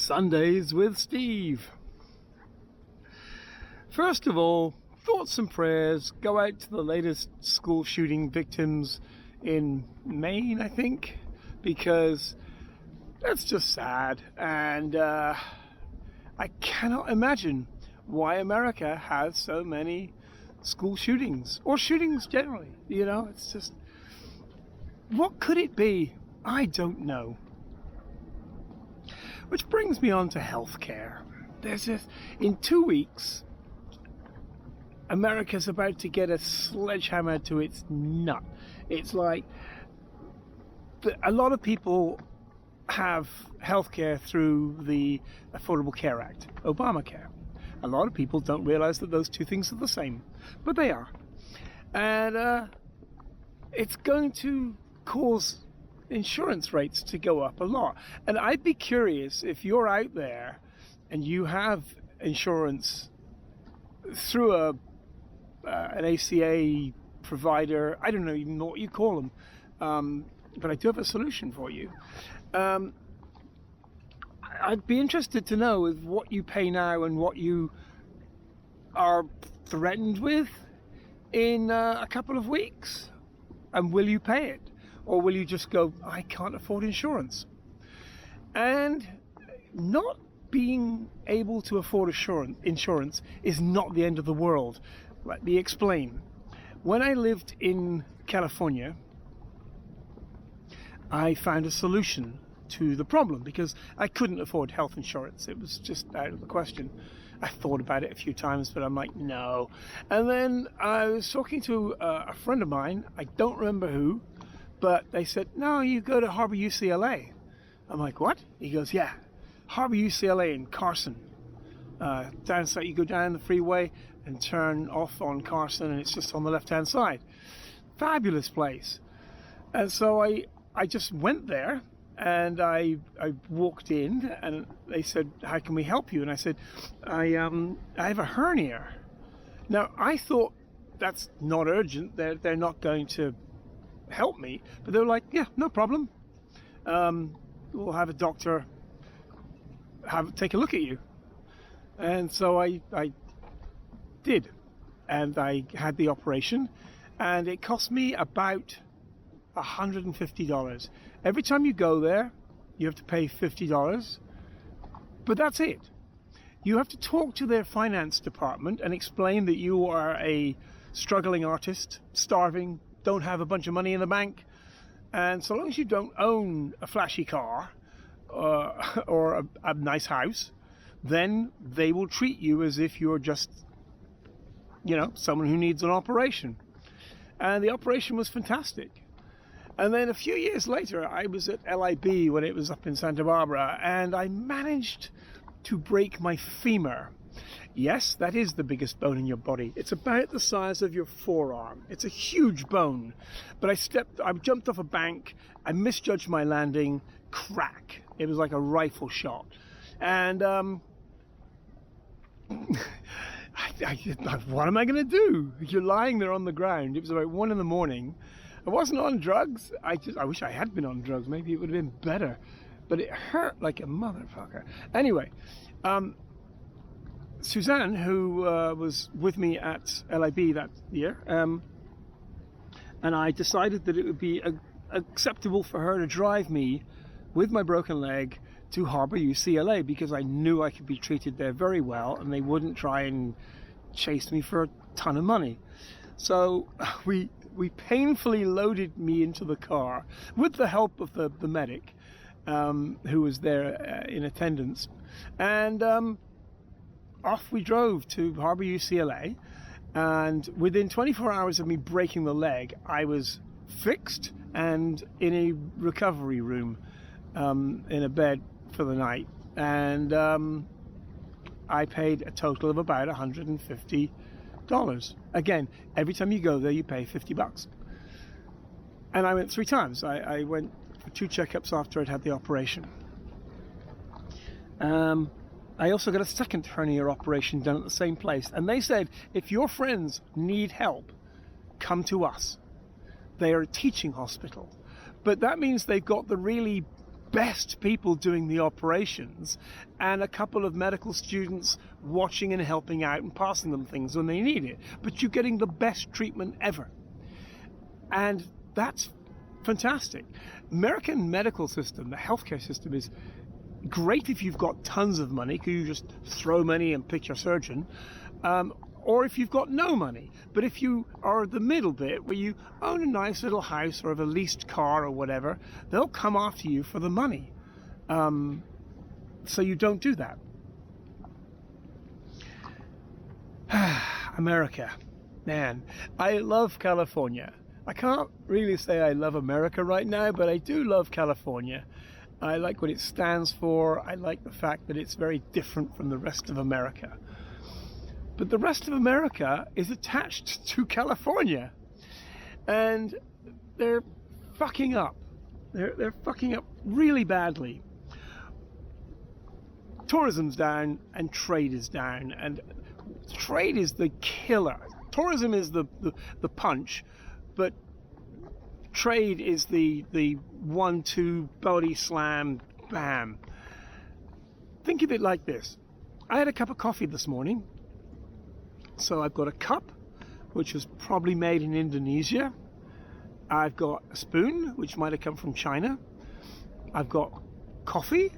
Sundays with Steve. First of all, thoughts and prayers go out to the latest school shooting victims in Maine, I think, because that's just sad, and I cannot imagine why America has so many school shootings, or shootings generally. You know, it's just, what could it be? I don't know. Which brings me on to healthcare. There's this, in 2 weeks, America's about to get a sledgehammer to its nut. It's like a lot of people have healthcare through the Affordable Care Act, Obamacare. A lot of people don't realize that those two things are the same, but they are. And it's going to cause insurance rates to go up a lot. And I'd be curious if you're out there and you have insurance through an ACA provider. I don't know even what you call them, but I do have a solution for you. I'd be interested to know if what you pay now and what you are threatened with in a couple of weeks, and will you pay it? Or will you just go, I can't afford insurance? And not being able to afford insurance is not the end of the world. Let me explain. When I lived in California, I found a solution to the problem because I couldn't afford health insurance. It was just out of the question. I thought about it a few times, but I'm like, no. And then I was talking to a friend of mine, I don't remember who, but they said, no, you go to Harbor UCLA. I'm like, what? He goes, yeah, Harbor UCLA in Carson. Down south, you go down the freeway and turn off on Carson, and it's just on the left-hand side. Fabulous place. And so I just went there, and I walked in, and they said, how can we help you? And I said, I have a hernia. Now, I thought that's not urgent. They're not going to help me, but they were like, yeah, no problem, we'll have a doctor take a look at you. And so I did, and I had the operation, and it cost me about $150. Every time you go there, you have to pay $50, but that's it. You have to talk to their finance department and explain that you are a struggling artist, starving, don't have a bunch of money in the bank, and so long as you don't own a flashy car or a nice house, then they will treat you as if you're just, someone who needs an operation. And the operation was fantastic. And then a few years later, I was at LIB when it was up in Santa Barbara, and I managed to break my femur. Yes, that is the biggest bone in your body. It's about the size of your forearm. It's a huge bone. But I jumped off a bank, I misjudged my landing, crack. It was like a rifle shot. And what am I going to do? You're lying there on the ground. It was about 1 a.m. I wasn't on drugs. I wish I had been on drugs. Maybe it would have been better. But it hurt like a motherfucker. Anyway, Suzanne, who was with me at LIB that year, and I decided that it would be acceptable for her to drive me with my broken leg to Harbor UCLA, because I knew I could be treated there very well and they wouldn't try and chase me for a ton of money. So we painfully loaded me into the car with the help of the medic who was there in attendance, and off we drove to Harbor UCLA, and within 24 hours of me breaking the leg, I was fixed and in a recovery room, in a bed for the night, and I paid a total of about $150. Again, every time you go there, you pay $50. And I went 3 times. I went for 2 checkups after I'd had the operation. I also got a second hernia operation done at the same place. And they said, if your friends need help, come to us. They are a teaching hospital. But that means they've got the really best people doing the operations and a couple of medical students watching and helping out and passing them things when they need it. But you're getting the best treatment ever. And that's fantastic. American medical system, the healthcare system, is great if you've got tons of money, because you just throw money and pick your surgeon, or if you've got no money. But if you are the middle bit, where you own a nice little house or have a leased car or whatever, they'll come after you for the money. So you don't do that. America. Man, I love California. I can't really say I love America right now, but I do love California. I like what it stands for. I like the fact that it's very different from the rest of America. But the rest of America is attached to California. And they're fucking up. They're fucking up really badly. Tourism's down and trade is down. And trade is the killer. Tourism is the punch, but trade is the 1-2 body slam, bam. Think of it like this. I had a cup of coffee this morning. So I've got a cup, which was probably made in Indonesia. I've got a spoon, which might have come from China. I've got coffee,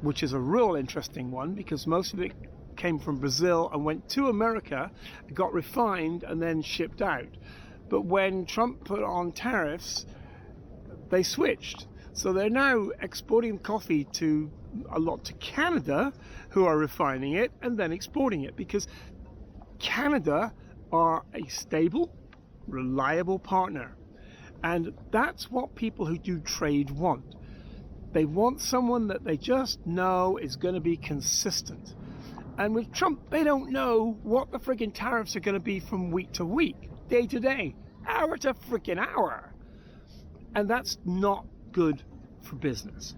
which is a real interesting one, because most of it came from Brazil and went to America, got refined and then shipped out. But when Trump put on tariffs, they switched. So they're now exporting coffee to a lot to Canada, who are refining it and then exporting it, because Canada are a stable, reliable partner. And that's what people who do trade want. They want someone that they just know is going to be consistent. And with Trump, they don't know what the friggin' tariffs are going to be from week to week, day to day, hour to friggin' hour. And that's not good for business.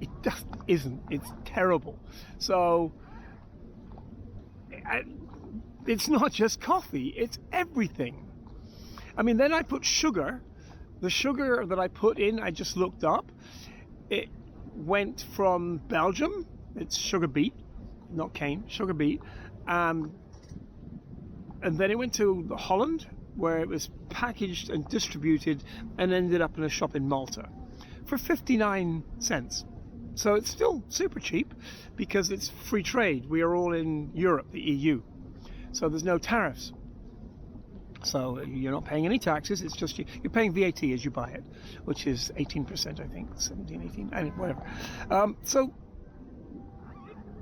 It just isn't. It's terrible. So it's not just coffee, it's everything. I mean, then I put sugar. The sugar that I put in, I just looked up. It went from Belgium. It's sugar beet, not cane, sugar beet. And then it went to Holland, where it was packaged and distributed and ended up in a shop in Malta for 59 cents. So it's still super cheap because it's free trade. We are all in Europe, the EU. So there's no tariffs. So you're not paying any taxes. It's just you're paying VAT as you buy it, which is 18%, I think, 17, 18, I mean, whatever. So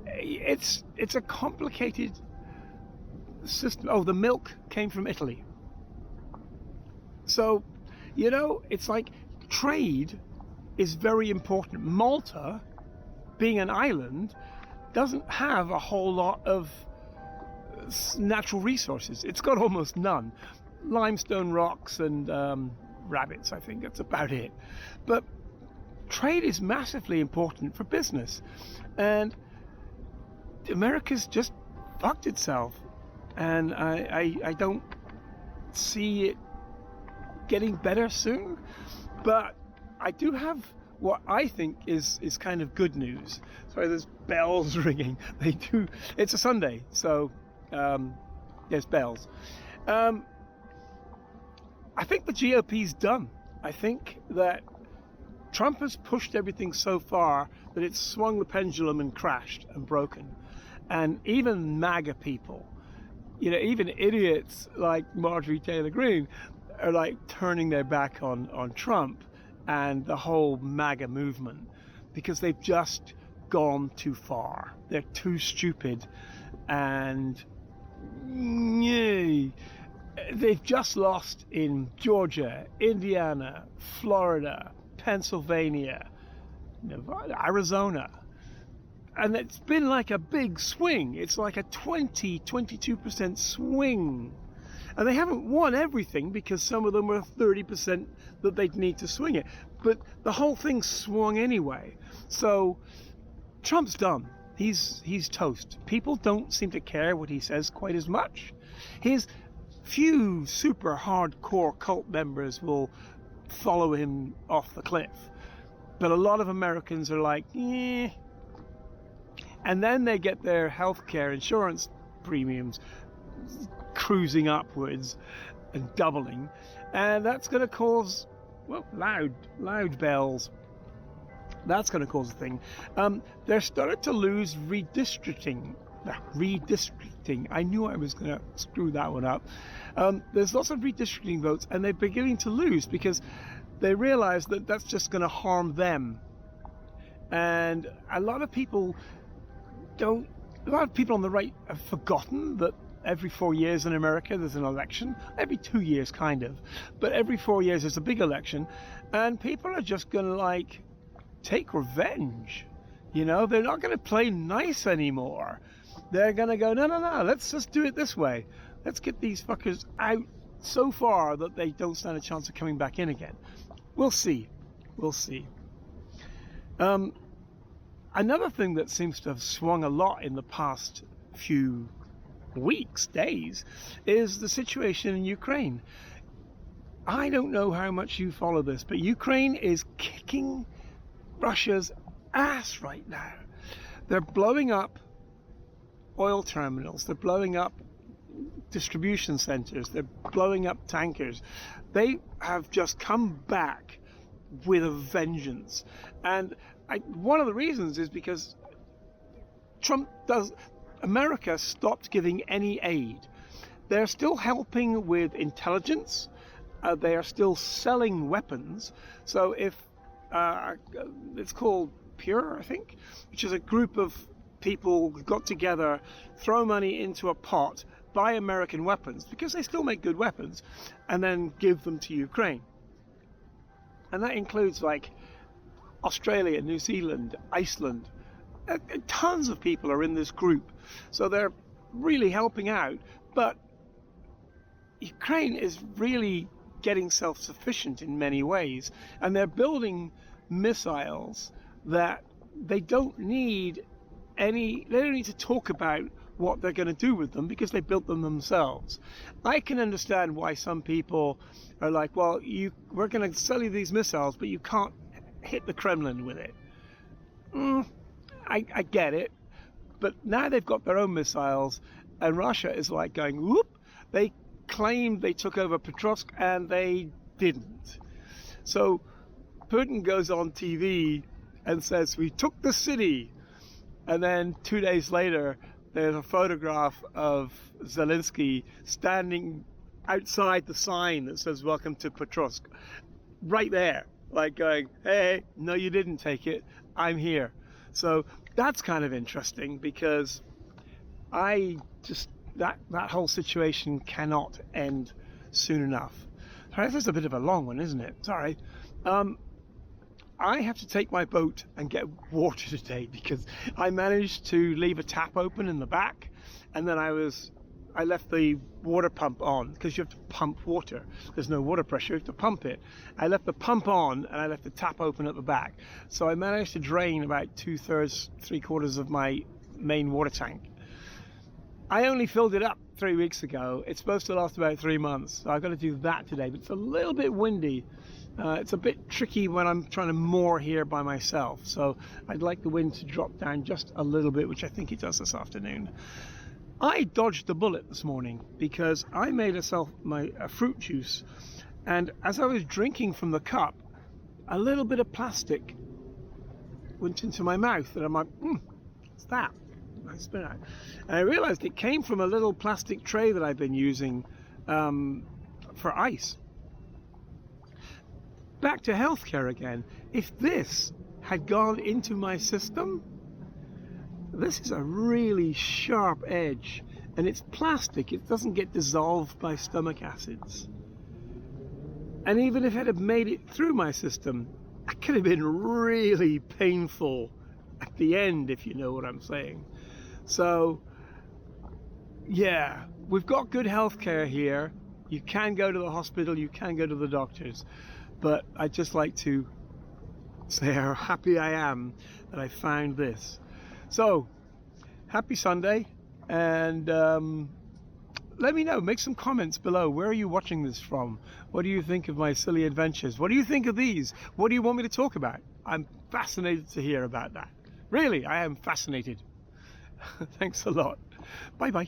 it's a complicated system. Oh, the milk came from Italy. So, you know, it's like trade is very important. Malta, being an island, doesn't have a whole lot of natural resources. It's got almost none. Limestone rocks and rabbits, I think that's about it. But trade is massively important for business, and America's just fucked itself, and I don't see it getting better soon. But I do have what I think is kind of good news. Sorry, there's bells ringing. They do. It's a Sunday, so there's bells. I think the GOP's done. I think that Trump has pushed everything so far that it's swung the pendulum and crashed and broken. And even MAGA people, you know, even idiots like Marjorie Taylor Greene are like turning their back on Trump and the whole MAGA movement, because they've just gone too far. They're too stupid, and they've just lost in Georgia, Indiana, Florida, Pennsylvania, Nevada, Arizona. And it's been like a big swing. It's like a 22% swing. And they haven't won everything, because some of them were 30% that they'd need to swing it. But the whole thing swung anyway. So Trump's done. He's toast. People don't seem to care what he says quite as much. His few super hardcore cult members will follow him off the cliff. But a lot of Americans are like, eh. And then they get their healthcare insurance premiums cruising upwards and doubling. And that's going to cause, well, loud bells. That's going to cause a thing. They're starting to lose redistricting. I knew I was going to screw that one up. There's lots of redistricting votes, and they're beginning to lose because they realize that that's just going to harm them. And a lot of people on the right have forgotten that every 4 years in America there's an election. Every 2 years, kind of. But every 4 years there's a big election. And people are just going to, take revenge. They're not going to play nice anymore. They're going to go, no, let's just do it this way. Let's get these fuckers out so far that they don't stand a chance of coming back in again. We'll see. Another thing that seems to have swung a lot in the past few weeks, days, is the situation in Ukraine. I don't know how much you follow this, but Ukraine is kicking Russia's ass right now. They're blowing up oil terminals. They're blowing up distribution centers. They're blowing up tankers. They have just come back with a vengeance. And one of the reasons is because America stopped giving any aid. They're still helping with intelligence. They are still selling weapons. So if it's called Pure, I think, which is a group of people who got together, throw money into a pot, buy American weapons, because they still make good weapons, and then give them to Ukraine. And that includes Australia, New Zealand, Iceland. Tons of people are in this group. So they're really helping out. But Ukraine is really getting self-sufficient in many ways. And they're building missiles that they don't need to talk about what they're going to do with them because they built them themselves. I can understand why some people are like, well, we're going to sell you these missiles, but you can't hit the Kremlin with it. I get it. But now they've got their own missiles, and Russia is going, whoop. They claimed they took over Petrovsk, and they didn't. So Putin goes on TV and says, we took the city. And then 2 days later, there's a photograph of Zelensky standing outside the sign that says, welcome to Petrovsk. Right there, going, hey, no, you didn't take it. I'm here. So that's kind of interesting because that whole situation cannot end soon enough. Sorry, this is a bit of a long one, isn't it? Sorry. I have to take my boat and get water today because I managed to leave a tap open in the back, and then I left the water pump on because you have to pump water. There's no water pressure, you have to pump it. I left the pump on and I left the tap open at the back. So I managed to drain about 2/3, 3/4 of my main water tank. I only filled it up 3 weeks ago. It's supposed to last about 3 months. So I've got to do that today, but it's a little bit windy. It's a bit tricky when I'm trying to moor here by myself. So I'd like the wind to drop down just a little bit, which I think it does this afternoon. I dodged the bullet this morning because I made myself a fruit juice, and as I was drinking from the cup, a little bit of plastic went into my mouth, and I'm like, what's that? I spit out. And I realized it came from a little plastic tray that I've been using for ice. Back to healthcare again. If this had gone into my system, this is a really sharp edge, and it's plastic. It doesn't get dissolved by stomach acids. And even if it had made it through my system, that could have been really painful at the end, if you know what I'm saying. So, yeah, we've got good healthcare here. You can go to the hospital, you can go to the doctors. But I'd just like to say how happy I am that I found this. So, happy Sunday, and let me know, make some comments below. Where are you watching this from? What do you think of my silly adventures? What do you think of these? What do you want me to talk about? I'm fascinated to hear about that. Really, I am fascinated. Thanks a lot. Bye bye.